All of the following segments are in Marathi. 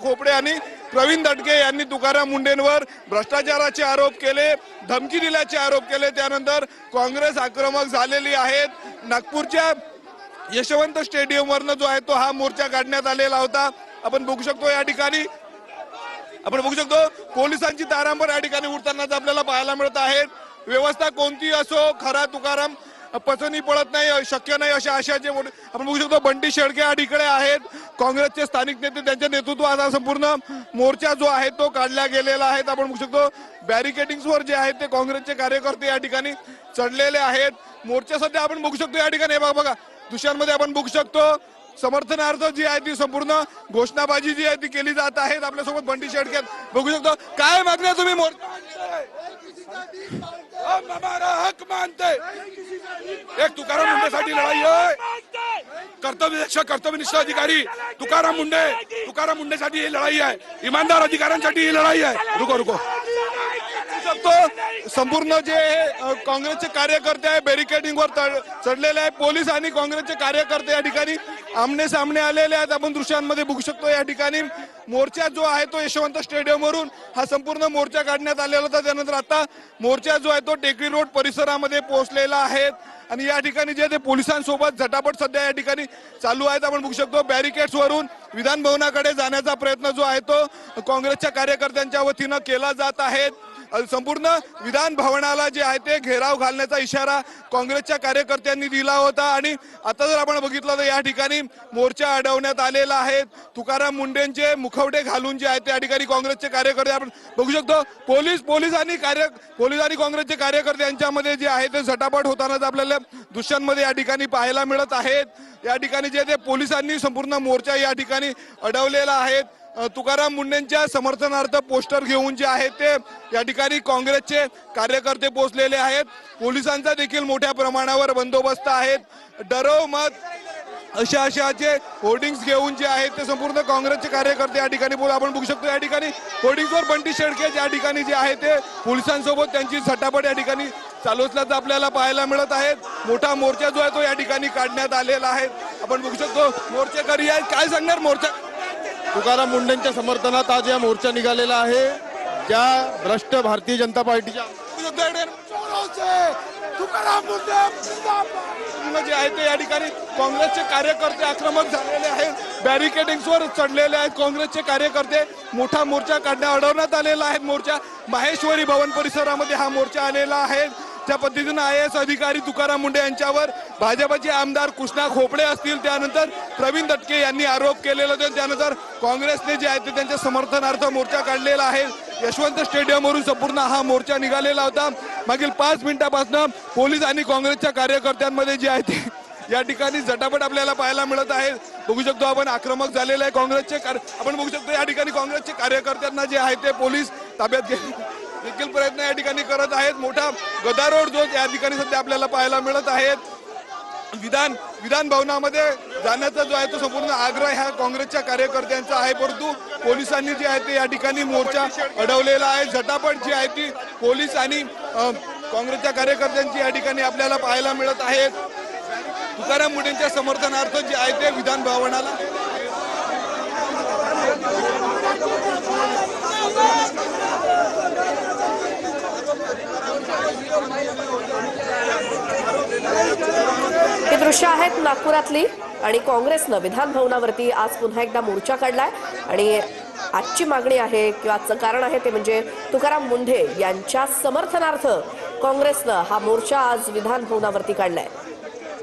खोपडे आणि प्रवीण दटके यांनी तुकाराम मुंडेंवर भ्रष्टाचाराचे आरोप केले, धमकी दिल्याचे आरोप केले। त्यानंतर काँग्रेस आक्रमक झालेली आहे। नागपूरच्या यशवंत स्टेडियम वरनं जो आहे तो हा मोर्चा काढण्यात आलेला होता। आपण बघू शकतो या ठिकाणी पोलिसांची तारांबर या ठिकाणी उडतानाच आपल्याला पाहायला मिळत आहे। व्यवस्था कोणती असो, खरा तुकाराम पचनी पडत नाही, शक्य नाही अशा आशयाचे आपण बघू शकतो। बंटी शेळके या ठिकाणी आहेत, काँग्रेसचे स्थानिक नेते, त्यांच्या नेतृत्वात हा संपूर्ण मोर्चा जो आहे तो काढला गेलेला आहे। आपण बघू शकतो बॅरिकेडिंग्सवर जे आहेत ते काँग्रेसचे कार्यकर्ते या ठिकाणी चढलेले आहेत। मोर्चा सध्या आपण बघू शकतो या ठिकाणी बघा दृश्यांमध्ये आपण बघू शकतो समर्थनार्थ जी आहे ती संपूर्ण घोषणाबाजी जी आहे ती केली जात आहे। आपल्यासोबत बंटी शेळके बघू शकतो। काय मागण्या तुम्ही हम हमारा हक मानते, एक तुकाराम मुंडेसाठी लढाई आहे। कर्तव्यदक्ष कर्तव्यनिष्ठ अधिकारी तुकाराम मुंडेसाठी ही लढाई आहे, इमानदार अधिकाऱ्यांसाठी ही लढाई आहे। रुको संपूर्ण जे काँग्रेसचे कार्यकर्ते आहे बॅरिकेडिंगवर चढलेले आहे। पोलीस आणि काँग्रेसचे कार्यकर्ते या ठिकाणी आमने सामने आलेले आहेत। आपण दृश्यांमध्ये बघू शकतो या ठिकाणी मोर्चा जो आहे तो यशवंत स्टेडियम वरून हा संपूर्ण मोर्चा काढण्यात आलेला होता। त्यानंतर आता मोर्चा जो आहे तो टेकडी रोड परिसरामध्ये पोहोचलेला आहे आणि या ठिकाणी जे ते पोलिसांसोबत झटापट सध्या या ठिकाणी चालू आहेत। आपण बघू शकतो बॅरिकेड्स वरून विधान भवनाकडे जाण्याचा प्रयत्न जो आहे तो काँग्रेसच्या कार्यकर्त्यांच्या वतीनं केला जात आहे। संपूर्ण विधान भवनाला जे आहे ते घेराव घालण्याचा इशारा काँग्रेसच्या कार्यकर्त्यांनी दिला होता आणि आता जर आपण बघितलं तर या ठिकाणी मोर्चा अडवण्यात आलेला आहे। तुकाराम मुंडेंचे मुखवटे घालून जे आहे त्या ठिकाणी काँग्रेसचे कार्यकर्ते आपण बघू शकतो। पोलीस आणि काँग्रेसचे कार्यकर्ते यांच्यामध्ये जे आहे ते झटापट होतानाच आपल्याला दृश्यांमध्ये या ठिकाणी पाहायला मिळत आहेत। या ठिकाणी जे ते पोलिसांनी संपूर्ण मोर्चा या ठिकाणी अडवलेला आहे। तुकाराम मुंडेंच्या समर्थनार्थ पोस्टर घेऊन जे आहे ते या ठिकाणी काँग्रेसचे कार्यकर्ते पोहोचलेले आहेत। पोलिसांचा देखील मोठ्या प्रमाणावर बंदोबस्त आहे। डरो मत अशाचे होर्डिंग्स घेऊन जे आहेत ते संपूर्ण काँग्रेसचे कार्यकर्ते या ठिकाणी आपण बघू शकतो। या ठिकाणी होर्डिंग्सवर बंटी शेळके या ठिकाणी जे आहे ते पोलिसांसोबत त्यांची झटापट या ठिकाणी चालू असल्याचं आपल्याला पाहायला मिळत आहे। मोठा मोर्चा जो आहे तो या ठिकाणी काढण्यात आलेला आहे। आपण बघू शकतो मोर्चेकरी आहेत, काय सांगणार मोर्चा तुकाराम मुंडेंच्या समर्थनात आज या मोर्चा निघालेला आहे। ज्या भ्रष्ट भारतीय जनता पार्टीच्या तुकाराम मुंडे जे आहे ते या ठिकाणी काँग्रेसचे कार्यकर्ते आक्रमक झालेले आहेत, बॅरिकेडिंग्सवर चढलेले आहेत। काँग्रेसचे कार्यकर्ते मोठा मोर्चा अडवण्यात आलेला आहे। मोर्चा माहेश्वरी भवन परिसरामध्ये हा मोर्चा आलेला आहे। त्या पद्धतीने IAS अधिकारी तुकाराम मुंडे यांच्यावर भाजपचे आमदार कृष्णा खोपडे असतील, त्यानंतर प्रवीण दटके यांनी आरोप केलेले होते। त्यानंतर काँग्रेसने जे आहे ते त्यांच्या समर्थनार्थ मोर्चा काढलेला आहे। यशवंत स्टेडियमवरून संपूर्ण हा मोर्चा निघालेला होता। मागील 5 मिनिटांपासून पोलीस आणि काँग्रेसच्या कार्यकर्त्यांमध्ये जे आहे ते या ठिकाणी झटापट आपल्याला पाहायला मिळत आहे। बघू शकतो आपण आक्रमक झालेले आहे काँग्रेसचे आपण बघू शकतो या ठिकाणी काँग्रेसचे कार्यकर्त्यांना जे आहे ते पोलीस ताब्यात देखील प्रयत्न या ठिकाणी करत आहेत। मोठा गदारोळ जो या ठिकाणी सध्या आपल्याला पाहायला मिळत आहे। विधान भवनामध्ये जाण्याचा जो आहे तो संपूर्ण आग्रह ह्या काँग्रेसच्या कार्यकर्त्यांचा आहे, परंतु पोलिसांनी जे आहे ते या ठिकाणी मोर्चा अडवलेला आहे। झटापट जी आहे ती पोलीस आणि काँग्रेसच्या कार्यकर्त्यांची या ठिकाणी आपल्याला पाहायला मिळत आहे। तुकाराम मुंडेंच्या समर्थनार्थ जे आहे ते विधान भवनाला ही दृश्य आहेत नागपुरातली आणि काँग्रेसनं विधान भवनावरती आज पुन्हा एकदा मोर्चा काढलाय आणि आजची मागणी आहे किंवा आजचं कारण आहे ते म्हणजे तुकाराम मुंढे यांच्या समर्थनार्थ काँग्रेसनं हा मोर्चा आज विधान भवनावरती काढलाय।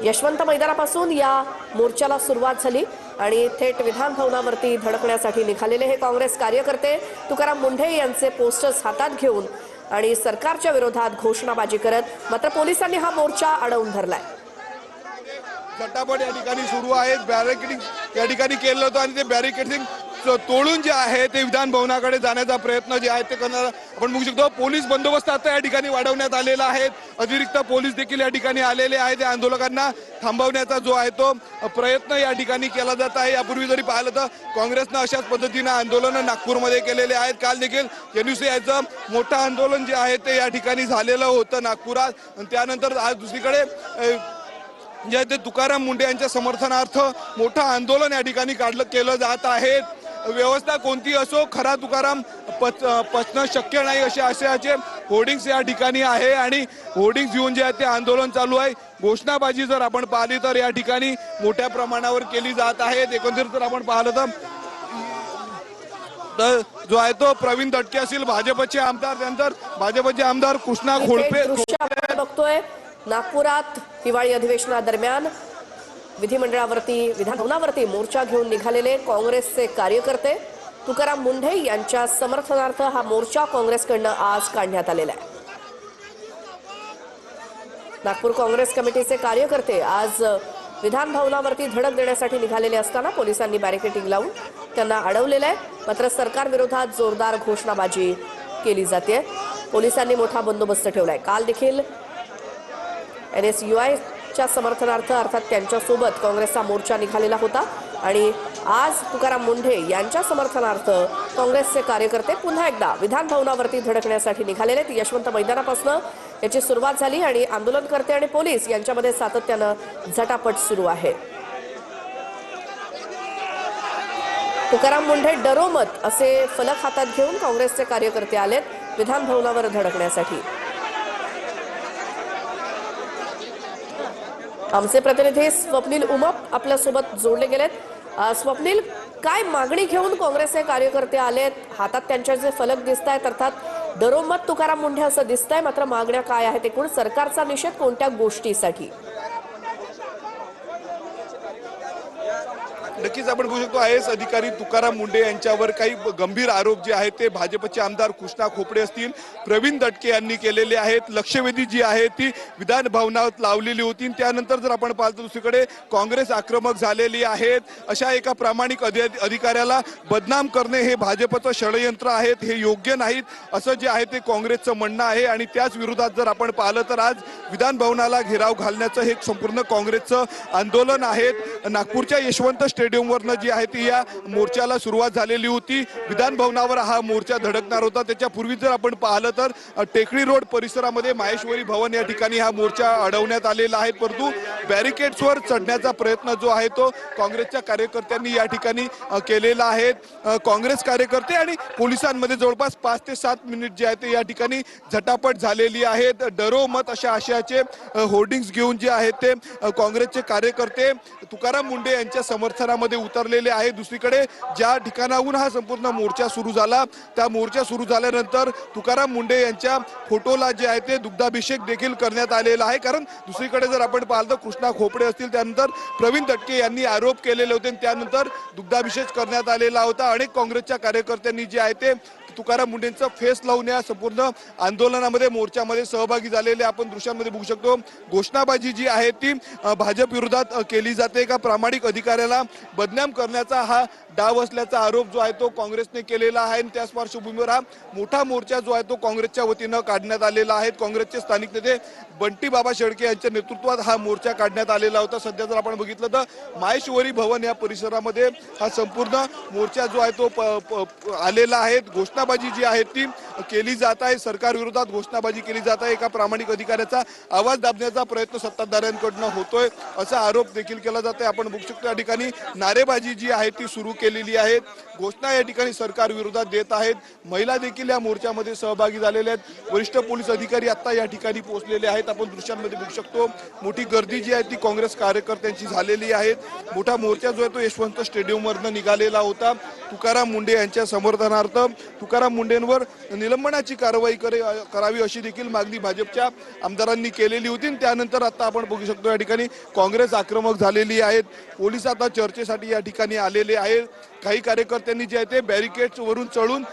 यशवंत मैदानापासून या मोर्चाला सुरुवात झाली आणि थेट विधान भवनावरती धडकण्यासाठी निघालेले हे काँग्रेस कार्यकर्ते तुकाराम मुंढे यांचे पोस्टर्स हातात घेऊन आणि सरकारच्या विरोधात घोषणाबाजी करत मात्र पोलिसांनी हा मोर्चा अडवून धरलाय। झटापट या ठिकाणी सुरू आहे। बॅरिकेडिंग या ठिकाणी केलं होतं आणि ते बॅरिकेडिंग तोडून जे आहे ते विधान भवनाकडे जाण्याचा प्रयत्न जे आहे ते करणार आपण बघू शकतो। पोलीस बंदोबस्त आता या ठिकाणी वाढवण्यात आलेला आहे। अतिरिक्त पोलीस देखील या ठिकाणी आलेले आहेत। या आंदोलकांना थांबवण्याचा जो आहे तो प्रयत्न या ठिकाणी केला जात आहे। यापूर्वी जरी पाहिलं तर काँग्रेसनं अशाच पद्धतीने आंदोलन नागपूरमध्ये केलेले आहेत। काल देखील NUCIचं मोठं आंदोलन जे आहे ते या ठिकाणी झालेलं होतं नागपुरात आणि त्यानंतर आज दुसरीकडे जे ते तुकाराम मुंडे यांच्या समर्थनार्थ मोठं आंदोलन या ठिकाणी केलं जात आहे। व्यवस्था कोणती असो खरा तुकाराम पचणं शक्य नाही अशा आशयाचे होर्डिंग्स या ठिकाणी आहे आणि होर्डिंग्स घेऊन जे आहे ते आंदोलन चालू आहे। घोषणाबाजी जर आपण पाहिली तर या ठिकाणी मोठ्या प्रमाणावर केली जात आहे। एकंदरीत जर आपण पाहिलं तर जो आहे तो प्रवीण दटके असतील भाजपचे आमदार, त्यानंतर भाजपचे आमदार कृष्णा खोडपे दृश्य आपण बघतोय नागपुरात हिवाळी अधिवेशनादरम्यान विधिमंडळावरती विधानभवनावरती मोर्चा घेऊन निघालेले काँग्रेसचे कार्यकर्ते तुकाराम मुंढे यांच्या समर्थनार्थ हा मोर्चा काँग्रेसकडनं आज काढण्यात आलेला आहे। नागपूर काँग्रेस कमिटीचे कार्यकर्ते आज विधानभवनावरती धडक देण्यासाठी निघालेले असताना पोलिसांनी बॅरिकेडिंग लावून त्यांना अडवलेलं आहे। मात्र सरकार विरोधात जोरदार घोषणाबाजी केली जाते। पोलिसांनी मोठा बंदोबस्त ठेवलाय। काल देखील NSUIच्या समर्थनार्थ अर्थात त्यांच्यासोबत काँग्रेसचा मोर्चा निघालेला होता आणि आज तुकाराम मुंढे यांच्या समर्थनार्थ काँग्रेसचे कार्यकर्ते पुन्हा एकदा विधानभवनावरती धडकण्यासाठी निघालेले आहेत। यशवंत मैदानापासून याची सुरुवात झाली आणि आंदोलनकर्ते आणि पोलीस यांच्यामध्ये सातत्यानं झटापट सुरू आहे। तुकाराम मुंढे डरो मत असे फलक हातात घेऊन काँग्रेसचे कार्यकर्ते आलेत विधानभवनावर धडकण्यासाठी। आमचे प्रतिनिधी स्वप्नील उमप आपल्यासोबत जोडले गेलेत। स्वप्नील, काय मागणी घेऊन काँग्रेसचे कार्यकर्ते आलेत? हातात त्यांच्या जे फलक दिसत आहेत अर्थात डरो मत तुकाराम मुंढे असं दिसतंय, मात्र मागण्या काय आहेत? एकूण सरकारचा निषेध कोणत्या गोष्टीसाठी? नक्कीच आपण बघू शकतो IAS अधिकारी तुकाराम मुंढे यांच्यावर काही गंभीर आरोप जे आहेत ते भाजपचे आमदार कृष्णा खोपडे असतील, प्रवीण दटके यांनी केलेले आहेत। लक्षवेधी जी आहे ती विधान भवनात लावलेली होती। त्यानंतर जर आपण पाहतो दुसरीकडे काँग्रेस आक्रमक झालेली आहेत। अशा एका प्रामाणिक अधिकाऱ्याला बदनाम करणे हे भाजपचं षडयंत्र आहेत, हे योग्य नाहीत असं जे आहे ते काँग्रेसचं म्हणणं आहे। आणि त्याच विरोधात जर आपण पाहिलं तर आज विधान भवनाला घेराव घालण्याचं हे संपूर्ण काँग्रेसचं आंदोलन आहे। नागपूरच्या यशवंत स्टेडियमवरनं जी आहे ती या मोर्चाला सुरुवात झालेली होती। विधान भवनावर हा मोर्चा धडकणार होता। त्याच्यापूर्वी जर आपण पाहिलं तर टेकडी रोड परिसरामध्ये माहेश्वरी भवन या ठिकाणी हा मोर्चा अडवण्यात आलेला आहे। परंतु बॅरिकेड्सवर चढण्याचा प्रयत्न जो आहे तो काँग्रेसच्या कार्यकर्त्यांनी या ठिकाणी केलेला आहे। काँग्रेस कार्यकर्ते आणि पोलिसांमध्ये जवळपास 5 ते 7 मिनिट जे आहे ते या ठिकाणी झटापट झालेली आहे। डरो मत अशा आशयाचे होर्डिंग्स घेऊन जे आहेत ते काँग्रेसचे कार्यकर्ते तुकाराम मुंढे यांच्या समर्थनामध्ये उतरलेले आहे। दुसरीकडे ज्या ठिकाणाहून हा संपूर्ण मोर्चा सुरू झाला त्या मोर्चा सुरू झाल्यानंतर तुकाराम मुंढे यांच्या फोटोला जे आहे ते दुग्धाभिषेक देखील करण्यात आलेला आहे। कारण दुसरीकडे जर आपण पाहिलं तर कृष्णा खोपडे असतील, त्यानंतर प्रवीण दटके यांनी आरोप केलेले होते, त्यानंतर दुग्धाभिषेक करण्यात आलेला होता। अनेक काँग्रेसच्या कार्यकर्त्यांनी जे आहे ते तुकाराम मुंढेंचा फेस लावून या संपूर्ण आंदोलनामध्ये मोर्चामध्ये सहभागी झालेले आपण दृश्यांमध्ये बघू शकतो। घोषणाबाजी जी आहे ती भाजप विरोधात केली जाते। एका प्रामाणिक अधिकाऱ्याला बदनाम करण्याचा हा डाव असल्याचा आरोप जो आहे तो काँग्रेसने केलेला आहे। त्याच पार्श्वभूमीवर हा मोठा मोर्चा जो आहे तो काँग्रेसच्या वतीनं काढण्यात आलेला आहे। काँग्रेसचे स्थानिक नेते बंटी बाबा शेळके यांच्या नेतृत्वात हा मोर्चा काढण्यात आलेला होता। सध्या जर आपण बघितलं तर माहेश्वरी भवन या परिसरामध्ये हा संपूर्ण मोर्चा जो आहे तो आलेला आहे। घोषणाबाजी जी आहे ती केली जात आहे, सरकार विरोधात घोषणाबाजी केली जात आहे। एका प्रामाणिक अधिकाऱ्याचा आवाज दाबण्याचा प्रयत्न सत्ताधाऱ्यांकडून होतोय असा आरोप देखील केला जातोय। आपण बघू शकतो या ठिकाणी नारेबाजी जी आहे ती सुरू केलेली आहे। घोषणा या ठिकाणी सरकार विरोधात देत आहेत। महिला देखील या मोर्चामध्ये सहभागी झालेल्या आहेत। वरिष्ठ पोलीस अधिकारी आता या ठिकाणी पोहोचलेले आहेत। आपण दृश्यांमध्ये बघू शकतो मोठी गर्दी जी आहे ती काँग्रेस कार्यकर्त्यांची झालेली आहे। मोठा मोर्चा जो आहे तो यशवंत स्टेडियमवरनं निघालेला होता। तुकाराम मुंढे यांच्या समर्थनार्थ तुकाराम मुंढेंवर निलंबनाची कारवाई करावी अशी देखील मागणी भाजपच्या आमदारांनी केलेली होती। त्यानंतर आता आपण बघू शकतो या ठिकाणी काँग्रेस आक्रमक झालेली आहेत। पोलीस आता चर्चेसाठी या ठिकाणी आलेले आहेत। काही कार्यकर्त्यांनी जे आहे ते बॅरिकेड्स वरून चढून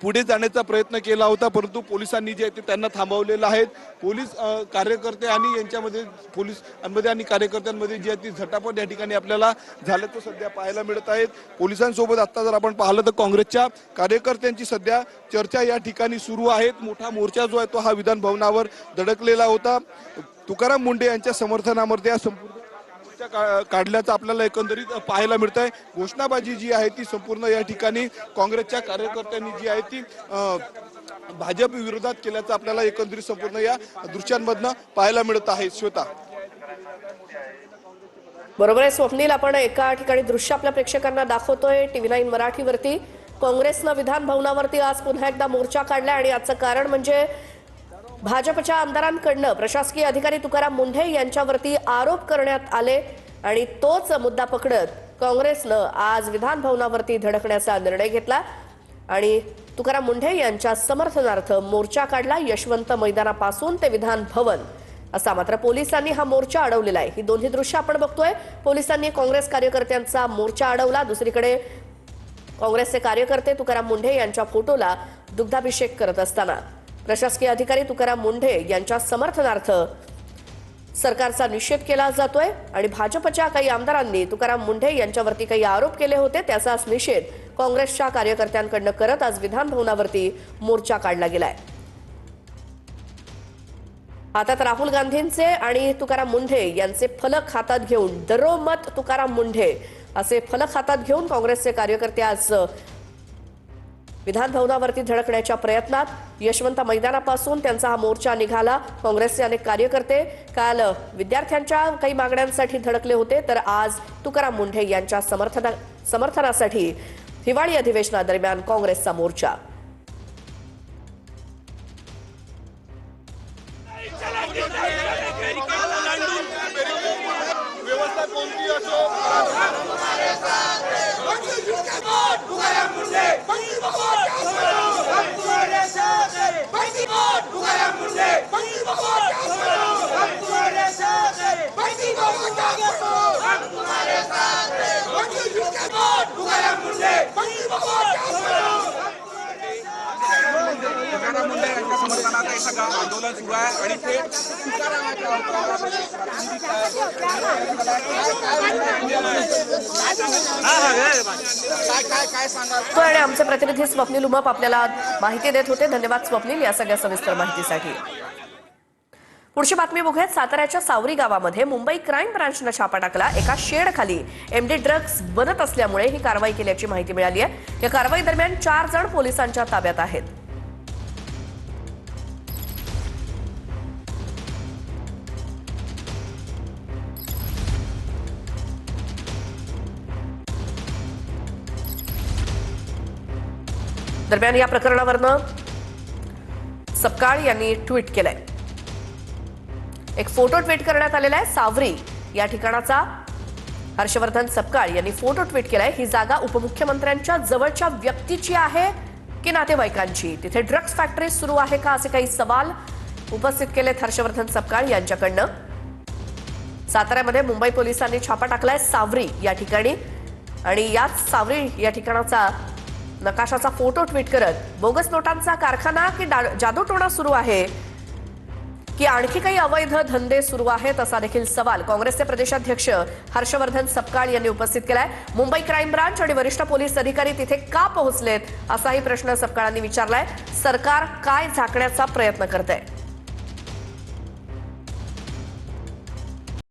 पुढे जाण्याचा प्रयत्न केला होता, परंतु पोलिसांनी जे आहे ते त्यांना थांबवलेलं आहे। पोलीस कार्यकर्ते आणि यांच्यामध्ये पोलिसांमध्ये आणि कार्यकर्त्यांमध्ये जी आहे ती झटापट या ठिकाणी आपल्याला झाल्याचं सध्या पाहायला मिळत आहे। पोलिसांसोबत आता जर आपण पाहिलं तर काँग्रेसच्या कार्यकर्त्यांची सध्या चर्चा या ठिकाणी सुरू आहे। मोठा मोर्चा जो आहे तो हा विधान भवनावर धडकलेला होता। तुकाराम मुंढे यांच्या समर्थनामध्ये हा संपूर्ण काढल्याचं आपल्याला एकंदरीत पाहायला मिळत आहे। घोषणाबाजी जी आहे ती संपूर्ण या ठिकाणी काँग्रेसच्या कार्यकर्त्यांनी जी आहे ती भाजप विरोधात केल्याचं आपल्याला एकंदरीत संपूर्ण या दृश्यांमधनं पाहायला मिळत आहे। श्वेता, बरोबर आहे स्वप्नील, आपण एका ठिकाणी दृश्य आपल्या प्रेक्षकांना दाखवतोय TV9 मराठीवरती. काँग्रेसनं विधान भवनावरती आज पुन्हा एकदा मोर्चा काढला आणि याचं कारण म्हणजे भाजपच्या आमदारांकडनं प्रशासकीय अधिकारी तुकाराम मुंढे यांच्यावरती आरोप करण्यात आले आणि तोच मुद्दा पकडत काँग्रेसनं आज विधान भवनावरती धडकण्याचा निर्णय घेतला आणि तुकाराम मुंढे यांच्या समर्थनार्थ मोर्चा काढला यशवंत मैदानापासून ते विधान भवन असा. मात्र पोलिसांनी हा मोर्चा अडवलेला आहे. ही दोन्ही दृश्य आपण बघतोय. पोलिसांनी काँग्रेस कार्यकर्त्यांचा मोर्चा अडवला. दुसरीकडे काँग्रेसचे कार्यकर्ते तुकाराम मुंढे यांच्या फोटोला दुग्धाभिषेक करत असताना प्रशासकीय अधिकारी तुकाराम मुंढे यांच्या समर्थनार्थ सरकारचा निषेध केला जातोय आणि भाजपच्या काही आमदारांनी तुकाराम मुंढे यांच्यावरती काही आरोप केले होते त्याचाच निषेध काँग्रेसच्या कार्यकर्त्यांकडनं करत आज विधान भवनावरती मोर्चा काढला गेलाय. हातात राहुल गांधींचे आणि तुकाराम मुंढे यांचे फलक हातात घेऊन दरो मत तुकाराम मुंढे असे फलक हातात घेऊन काँग्रेसचे कार्यकर्ते आज विधान भवनावरती धडकण्याच्या प्रयत्नात. यशवंत मैदानापासून त्यांचा हा मोर्चा निघाला. काँग्रेसचे अनेक कार्यकर्ते काल विद्यार्थ्यांच्या काही मागण्यांसाठी धडकले होते तर आज तुकाराम मुंढे यांच्या समर्थनासाठी हिवाळी अधिवेशनादरम्यान काँग्रेसचा मोर्चा. व्यवस्था कोणती असो तुकाराम मुंढे यांच्या समर्थनात हे सगळं आंदोलन सुरू आहे आणि ते काय सांगा. आणि आमचे प्रतिनिधी स्वप्नील उमप आपल्याला माहिती देत होते. धन्यवाद स्वप्नील या सगळ्या सविस्तर माहितीसाठी. पुढची बातमी बघूयात. साताऱ्याच्या सावरी गावामध्ये मुंबई क्राईम ब्रांचनं छापा टाकला. एका शेडखाली MD ड्रग्ज बनत असल्यामुळे ही कारवाई केल्याची माहिती मिळाली आहे. या कारवाई दरम्यान 4 जण पोलिसांच्या ताब्यात आहेत. दरम्यान या प्रकरणावरनं सपकाळ यांनी ट्विट केलंय. एक फोटो ट्विट करण्यात आलेला आहे. सावरी या ठिकाणाचा हर्षवर्धन सपकाळ यांनी फोटो ट्विट केलाय. ही जागा उपमुख्यमंत्र्यांच्या जवळच्या व्यक्तीची आहे की नातेवाईकांची? तिथे ड्रग्ज फॅक्टरी सुरू आहे का असे काही सवाल उपस्थित केलेत हर्षवर्धन सपकाळ यांच्याकडनं. साताऱ्यामध्ये मुंबई पोलिसांनी छापा टाकलाय सावरी या ठिकाणी आणि याच सावरी या ठिकाणाचा नकाशाचा फोटो ट्विट करत बोगस नोटांचा कारखाना की जादूटोणा सुरू आहे की आणखी काही अवैध धंदे सुरू आहेत असा देखील सवाल काँग्रेसचे प्रदेशाध्यक्ष हर्षवर्धन सपकाळ यांनी उपस्थित केलाय. मुंबई क्राईम ब्रांच आणि वरिष्ठ पोलीस अधिकारी तिथे का पोहोचलेत असाही प्रश्न सपकाळांनी विचारलाय. सरकार काय झाकण्याचा प्रयत्न करतंय?